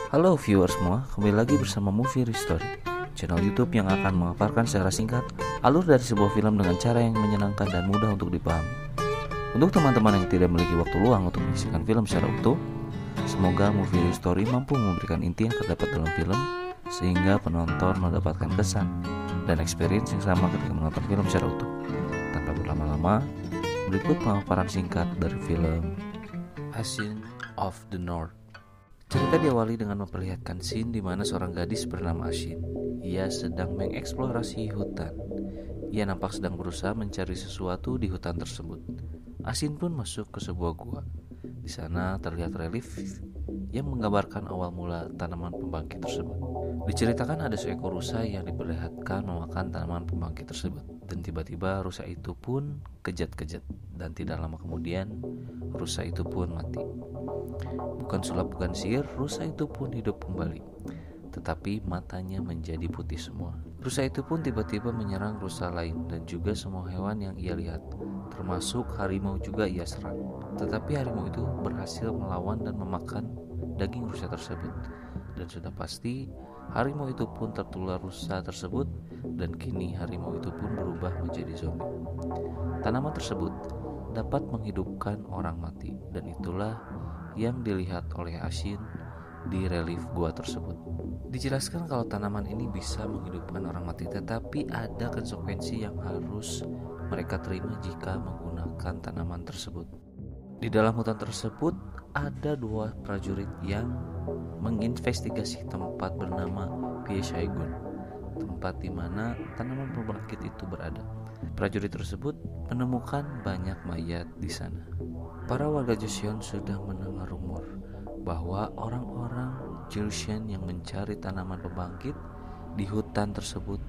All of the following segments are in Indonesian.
Halo viewers semua, kembali lagi bersama Movie Restory, channel YouTube yang akan memaparkan secara singkat alur dari sebuah film dengan cara yang menyenangkan dan mudah untuk dipahami. Untuk teman-teman yang tidak memiliki waktu luang untuk menyaksikan film secara utuh, semoga Movie Restory mampu memberikan inti yang terdapat dalam film sehingga penonton mendapatkan kesan dan experience yang sama ketika menonton film secara utuh. Tanpa berlama-lama, berikut pemaparan singkat dari film Ashin of the North. Cerita diawali dengan memperlihatkan scene di mana seorang gadis bernama Ashin. Ia sedang mengeksplorasi hutan. Ia nampak sedang berusaha mencari sesuatu di hutan tersebut. Ashin pun masuk ke sebuah gua. Di sana terlihat relief yang menggambarkan awal mula tanaman pembangkit tersebut. Diceritakan ada seekor rusa yang diperlihatkan memakan tanaman pembangkit tersebut. Dan tiba-tiba rusa itu pun kejat-kejat. Dan tidak lama kemudian rusa itu pun mati. Bukan sulap, bukan sihir, rusa itu pun hidup kembali. Tetapi matanya menjadi putih semua. Rusa itu pun tiba-tiba menyerang rusa lain dan juga semua hewan yang ia lihat. Termasuk harimau juga ia serang. Tetapi harimau itu berhasil melawan dan memakan daging rusa tersebut. Dan sudah pasti harimau itu pun tertular rusa tersebut dan kini harimau itu pun berubah menjadi zombie. Tanaman tersebut dapat menghidupkan orang mati dan itulah yang dilihat oleh Ashin di relief gua tersebut. Dijelaskan kalau tanaman ini bisa menghidupkan orang mati, tetapi ada konsekuensi yang harus mereka terima jika menggunakan tanaman tersebut. Di dalam hutan tersebut ada dua prajurit yang menginvestigasi tempat bernama Pieshaigun, tempat di mana tanaman pembangkit itu berada. Prajurit tersebut menemukan banyak mayat di sana. Para warga Joseon sudah mendengar rumor bahwa orang-orang Joseon yang mencari tanaman pembangkit di hutan tersebut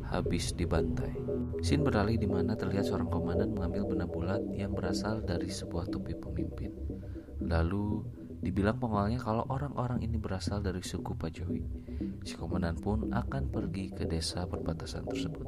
habis dibantai. Scene beralih di mana terlihat seorang komandan mengambil benda bulat yang berasal dari sebuah topi pemimpin. Lalu dibilang pengawalnya kalau orang-orang ini berasal dari suku Pajowi. Si komandan pun akan pergi ke desa perbatasan tersebut.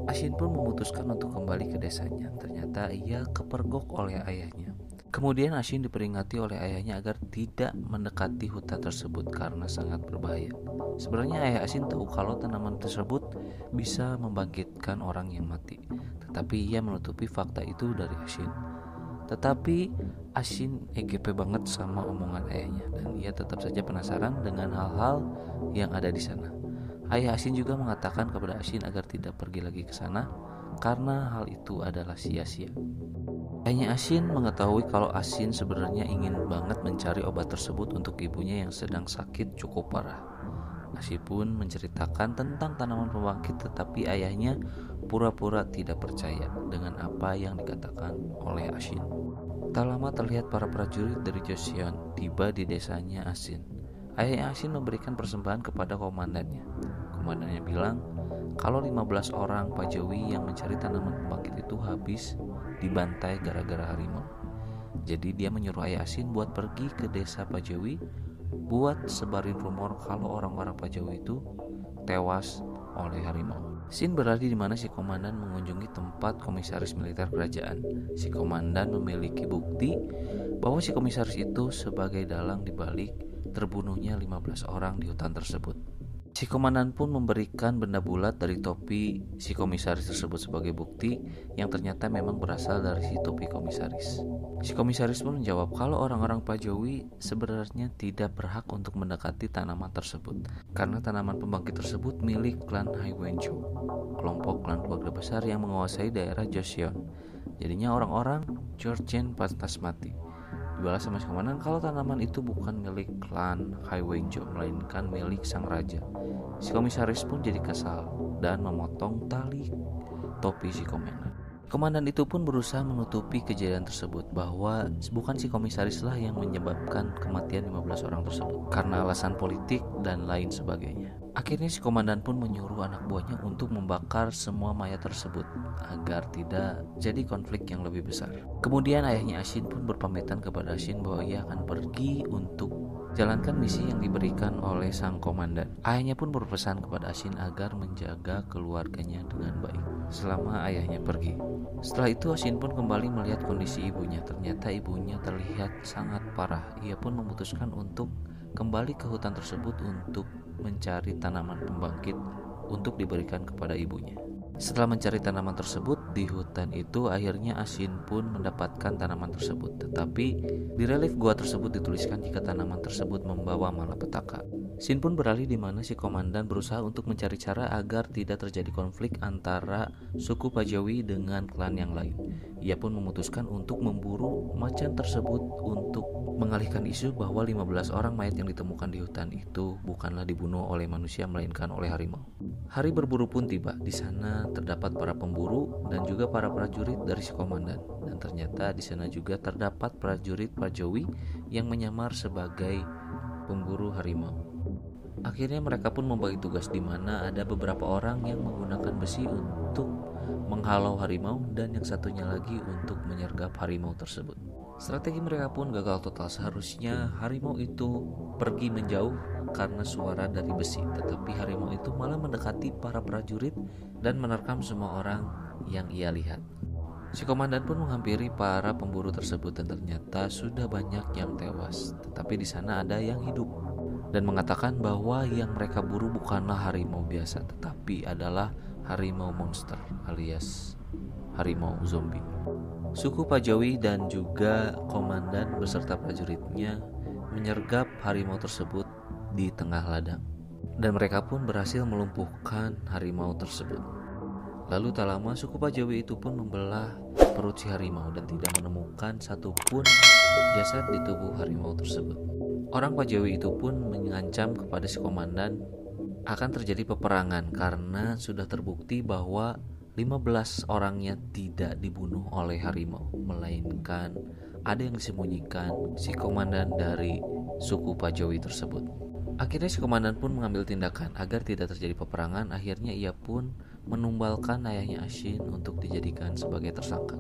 Ashin pun memutuskan untuk kembali ke desanya. Ternyata ia kepergok oleh ayahnya. Kemudian Ashin diperingati oleh ayahnya agar tidak mendekati hutan tersebut karena sangat berbahaya. Sebenarnya ayah Ashin tahu kalau tanaman tersebut bisa membangkitkan orang yang mati, tetapi ia menutupi fakta itu dari Ashin. Tetapi Ashin EGP banget sama omongan ayahnya dan ia tetap saja penasaran dengan hal-hal yang ada di sana. Ayah Ashin juga mengatakan kepada Ashin agar tidak pergi lagi ke sana karena hal itu adalah sia-sia. Ayahnya Ashin mengetahui kalau Ashin sebenarnya ingin banget mencari obat tersebut untuk ibunya yang sedang sakit cukup parah. Ashin pun menceritakan tentang tanaman pembangkit, tetapi ayahnya pura-pura tidak percaya dengan apa yang dikatakan oleh Ashin. Tak lama terlihat para prajurit dari Joseon tiba di desanya Ashin. Ayahnya Ashin memberikan persembahan kepada komandannya. Komandannya bilang kalau 15 orang Pajowi yang mencari tanaman pembangkit itu habis dibantai gara-gara harimau. Jadi dia menyuruh ayah Ashin buat pergi ke desa Pajowi buat sebarin rumor kalau orang-orang Pajowi itu tewas oleh harimau. Scene beralih di mana si komandan mengunjungi tempat komisaris militer kerajaan. Si komandan memiliki bukti bahwa si komisaris itu sebagai dalang di balik terbunuhnya 15 orang di hutan tersebut. Si komandan pun memberikan benda bulat dari topi si komisaris tersebut sebagai bukti yang ternyata memang berasal dari si topi komisaris. Si komisaris pun menjawab kalau orang-orang Pajowi sebenarnya tidak berhak untuk mendekati tanaman tersebut karena tanaman pembangkit tersebut milik klan Haiwenjo, kelompok klan keluarga besar yang menguasai daerah Joseon. Jadinya orang-orang Georgian pantas mati. Dibalas sama si komandan kalau tanaman itu bukan milik klan Haiwenjo melainkan milik sang raja. Si komisaris pun jadi kesal dan memotong tali topi si komandan. Komandan itu pun berusaha menutupi kejadian tersebut bahwa bukan si komisaris lah yang menyebabkan kematian 15 orang tersebut karena alasan politik dan lain sebagainya. Akhirnya si komandan pun menyuruh anak buahnya untuk membakar semua mayat tersebut agar tidak jadi konflik yang lebih besar. Kemudian ayahnya Ashin pun berpamitan kepada Ashin bahwa ia akan pergi untuk jalankan misi yang diberikan oleh sang komandan. Ayahnya pun berpesan kepada Ashin agar menjaga keluarganya dengan baik selama ayahnya pergi. Setelah itu Ashin pun kembali melihat kondisi ibunya. Ternyata ibunya terlihat sangat parah. Ia pun memutuskan untuk kembali ke hutan tersebut untuk mencari tanaman pembangkit untuk diberikan kepada ibunya. Setelah mencari tanaman tersebut di hutan itu, akhirnya Asin pun mendapatkan tanaman tersebut. Tetapi di relief gua tersebut dituliskan jika tanaman tersebut membawa malapetaka. Sin pun beralih di mana si komandan berusaha untuk mencari cara agar tidak terjadi konflik antara suku Pajawi dengan klan yang lain. Ia pun memutuskan untuk memburu macan tersebut untuk mengalihkan isu bahwa 15 orang mayat yang ditemukan di hutan itu bukanlah dibunuh oleh manusia melainkan oleh harimau. Hari berburu pun tiba. Di sana terdapat para pemburu dan juga para prajurit dari si komandan. Dan ternyata di sana juga terdapat prajurit Pajawi yang menyamar sebagai pemburu harimau. Akhirnya mereka pun membagi tugas di mana ada beberapa orang yang menggunakan besi untuk menghalau harimau dan yang satunya lagi untuk menyergap harimau tersebut. Strategi mereka pun gagal total. Seharusnya harimau itu pergi menjauh karena suara dari besi, tetapi harimau itu malah mendekati para prajurit dan menerkam semua orang yang ia lihat. Si komandan pun menghampiri para pemburu tersebut dan ternyata sudah banyak yang tewas, tetapi di sana ada yang hidup dan mengatakan bahwa yang mereka buru bukanlah harimau biasa, tetapi adalah harimau monster alias harimau zombie. Suku Pajawi dan juga komandan beserta prajuritnya menyergap harimau tersebut di tengah ladang, dan mereka pun berhasil melumpuhkan harimau tersebut. Lalu tak lama suku Pajawi itu pun membelah perut si harimau dan tidak menemukan satupun jasad di tubuh harimau tersebut. Orang Pajawi itu pun mengancam kepada si komandan akan terjadi peperangan karena sudah terbukti bahwa 15 orangnya tidak dibunuh oleh harimau, melainkan ada yang disembunyikan si komandan dari suku Pajawi tersebut. Akhirnya si komandan pun mengambil tindakan agar tidak terjadi peperangan. Akhirnya ia pun menumbalkan ayahnya Asin untuk dijadikan sebagai tersangka.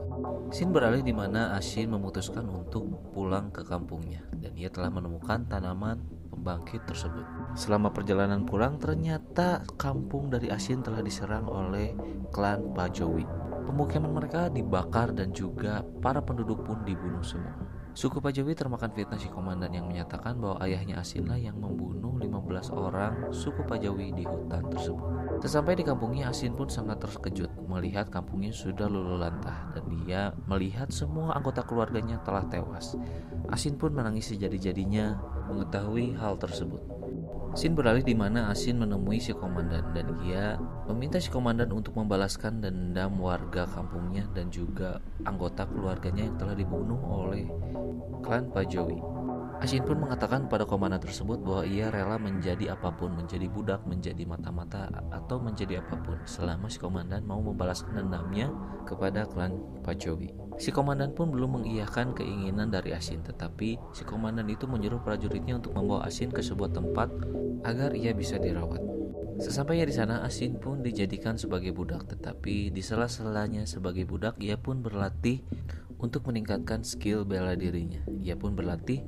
Sin beralih di mana Asin memutuskan untuk pulang ke kampungnya dan ia telah menemukan tanaman pembangkit tersebut. Selama perjalanan pulang, ternyata kampung dari Asin telah diserang oleh klan Pajawi. Pemukiman mereka dibakar dan juga para penduduk pun dibunuh semua. Suku Pajawi termakan fitnah si komandan yang menyatakan bahwa ayahnya Asinlah yang membunuh 15 orang suku Pajawi di hutan tersebut. Sesampai di kampungnya, Asin pun sangat terkejut melihat kampungnya sudah luluh lantah dan dia melihat semua anggota keluarganya telah tewas. Asin pun menangis sejadi-jadinya mengetahui hal tersebut. Sin beralih di mana Asin menemui si komandan dan ia meminta si komandan untuk membalaskan dendam warga kampungnya dan juga anggota keluarganya yang telah dibunuh oleh klan Pajawi. Asin pun mengatakan pada komandan tersebut bahwa ia rela menjadi apapun, menjadi budak, menjadi mata-mata, atau menjadi apapun selama si komandan mau membalaskan dendamnya kepada klan Pajawi. Si komandan pun belum mengiyakan keinginan dari Asin, tetapi si komandan itu menyuruh prajuritnya untuk membawa Asin ke sebuah tempat agar ia bisa dirawat. Sesampainya di sana, Asin pun dijadikan sebagai budak, tetapi di sela-selanya sebagai budak ia pun berlatih untuk meningkatkan skill bela dirinya. Ia pun berlatih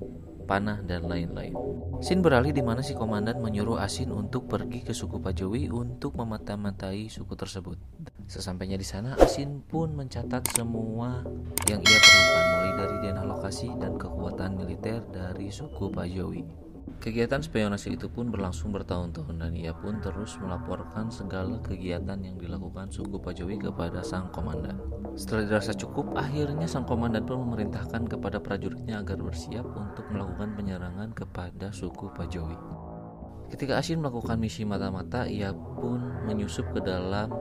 panah dan lain-lain. Sin beralih di mana si komandan menyuruh Asin untuk pergi ke suku Pajawi untuk memata-matai suku tersebut. Sesampainya di sana, Asin pun mencatat semua yang ia perlukan, mulai dari dana lokasi dan kekuatan militer dari suku Pajawi. Kegiatan spionase itu pun berlangsung bertahun-tahun dan ia pun terus melaporkan segala kegiatan yang dilakukan suku Pajawi kepada sang komandan. Setelah dirasa cukup, akhirnya sang komandan pun memerintahkan kepada prajuritnya agar bersiap untuk melakukan penyerangan kepada suku Pajawi. Ketika Asin melakukan misi mata-mata, ia pun menyusup ke dalam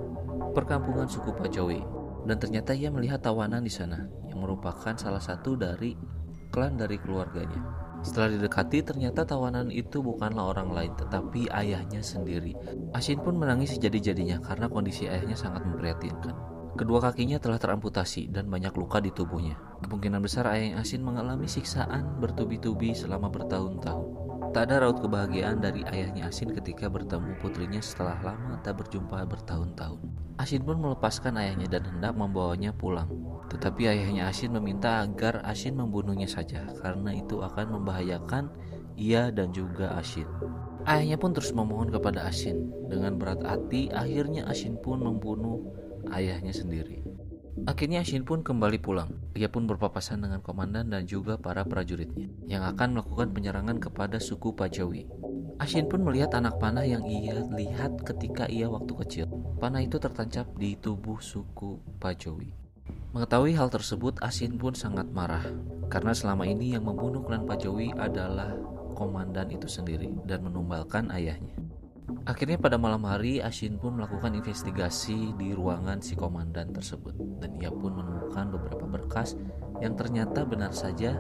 perkampungan suku Pajawi dan ternyata ia melihat tawanan di sana yang merupakan salah satu dari klan dari keluarganya. Setelah didekati, ternyata tawanan itu bukanlah orang lain tetapi ayahnya sendiri. Asin pun menangis sejadi-jadinya karena kondisi ayahnya sangat memprihatinkan. Kedua kakinya telah teramputasi dan banyak luka di tubuhnya. Kemungkinan besar ayah Asin mengalami siksaan bertubi-tubi selama bertahun-tahun. Tak ada raut kebahagiaan dari ayahnya Asin ketika bertemu putrinya setelah lama tak berjumpa bertahun-tahun. Asin pun melepaskan ayahnya dan hendak membawanya pulang. Tetapi ayahnya Asin meminta agar Asin membunuhnya saja karena itu akan membahayakan ia dan juga Asin. Ayahnya pun terus memohon kepada Asin. Dengan berat hati, akhirnya Asin pun membunuh ayahnya sendiri. Akhirnya Ashin pun kembali pulang. Ia pun berpapasan dengan komandan dan juga para prajuritnya yang akan melakukan penyerangan kepada suku Pajawi. Ashin pun melihat anak panah yang ia lihat ketika ia waktu kecil. Panah itu tertancap di tubuh suku Pajawi. Mengetahui hal tersebut, Ashin pun sangat marah karena selama ini yang membunuh klan Pajawi adalah komandan itu sendiri dan menumbalkan ayahnya. Akhirnya pada malam hari, Ashin pun melakukan investigasi di ruangan si komandan tersebut dan ia pun menemukan beberapa berkas yang ternyata benar saja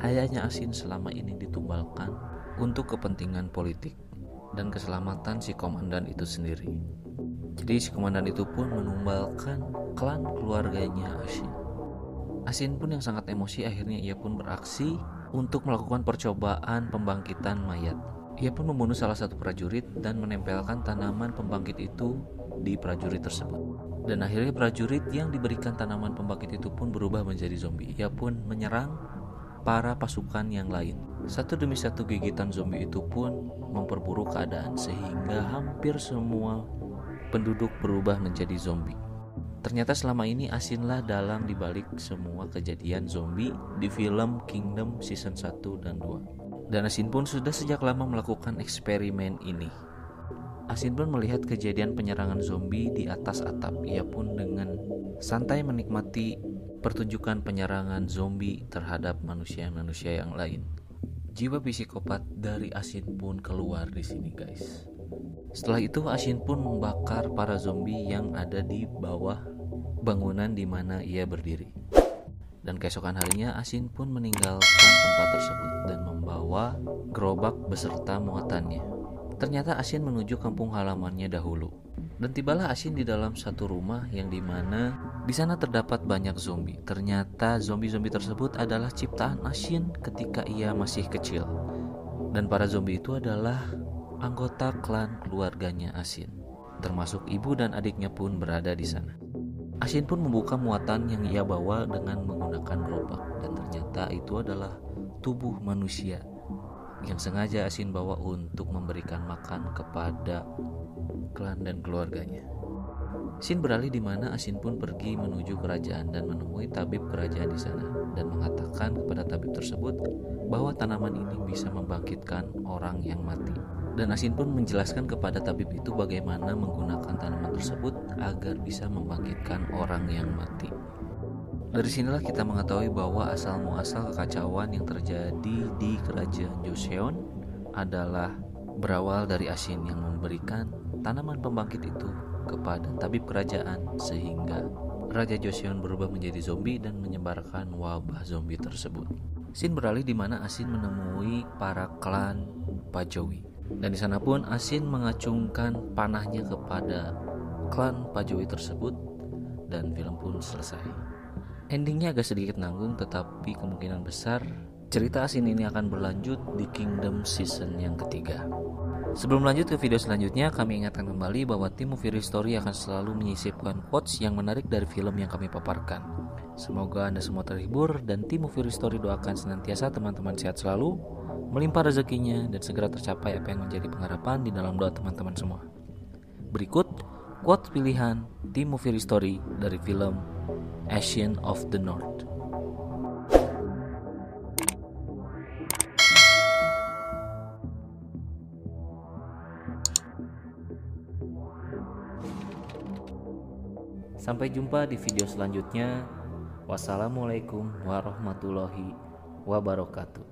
ayahnya Ashin selama ini ditumbalkan untuk kepentingan politik dan keselamatan si komandan itu sendiri. Jadi si komandan itu pun menumbalkan klan keluarganya Ashin. Ashin pun yang sangat emosi, akhirnya ia pun beraksi untuk melakukan percobaan pembangkitan mayat. Ia pun membunuh salah satu prajurit dan menempelkan tanaman pembangkit itu di prajurit tersebut. Dan akhirnya prajurit yang diberikan tanaman pembangkit itu pun berubah menjadi zombie. Ia pun menyerang para pasukan yang lain. Satu demi satu gigitan zombie itu pun memperburuk keadaan sehingga hampir semua penduduk berubah menjadi zombie. Ternyata selama ini Ashinlah dalang dibalik semua kejadian zombie di film Kingdom season 1 dan 2. Dan Ashin pun sudah sejak lama melakukan eksperimen ini. Ashin pun melihat kejadian penyerangan zombie di atas atap. Ia pun dengan santai menikmati pertunjukan penyerangan zombie terhadap manusia-manusia yang lain. Jiwa psikopat dari Ashin pun keluar di sini, guys. Setelah itu Ashin pun membakar para zombie yang ada di bawah bangunan di mana ia berdiri. Dan keesokan harinya Ashin pun meninggalkan tempat tersebut dan membawa gerobak beserta muatannya. Ternyata Ashin menuju kampung halamannya dahulu. Dan tibalah Ashin di dalam satu rumah yang dimana di sana terdapat banyak zombie. Ternyata zombie-zombie tersebut adalah ciptaan Ashin ketika ia masih kecil. Dan para zombie itu adalah anggota klan keluarganya Ashin. Termasuk ibu dan adiknya pun berada di sana. Ashin pun membuka muatan yang ia bawa dengan menggunakan gerobak dan ternyata itu adalah tubuh manusia yang sengaja Ashin bawa untuk memberikan makan kepada klan dan keluarganya. Scene beralih di mana Ashin pun pergi menuju kerajaan dan menemui tabib kerajaan di sana dan mengatakan kepada tabib tersebut bahwa tanaman ini bisa membangkitkan orang yang mati. Dan Ashin pun menjelaskan kepada tabib itu bagaimana menggunakan tanaman tersebut agar bisa membangkitkan orang yang mati. Dari sinilah kita mengetahui bahwa asal muasal kekacauan yang terjadi di kerajaan Joseon adalah berawal dari Ashin yang memberikan tanaman pembangkit itu kepada tabib kerajaan sehingga Raja Joseon berubah menjadi zombie dan menyebarkan wabah zombie tersebut. Scene beralih di mana Ashin menemui para klan Pajawi. Dan di sana pun Ashin mengacungkan panahnya kepada klan Pajawi tersebut dan film pun selesai. Endingnya agak sedikit nanggung, tetapi kemungkinan besar cerita Ashin ini akan berlanjut di Kingdom season yang ketiga. Sebelum lanjut ke video selanjutnya, kami ingatkan kembali bahwa tim Movie Story akan selalu menyisipkan quotes yang menarik dari film yang kami paparkan. Semoga Anda semua terhibur dan tim Movie Story doakan senantiasa teman-teman sehat selalu, melimpah rezekinya dan segera tercapai apa yang menjadi pengharapan di dalam doa teman-teman semua. Berikut quote pilihan tim Movie Story dari film Ashin of the North. Sampai jumpa di video selanjutnya. Wassalamualaikum warahmatullahi wabarakatuh.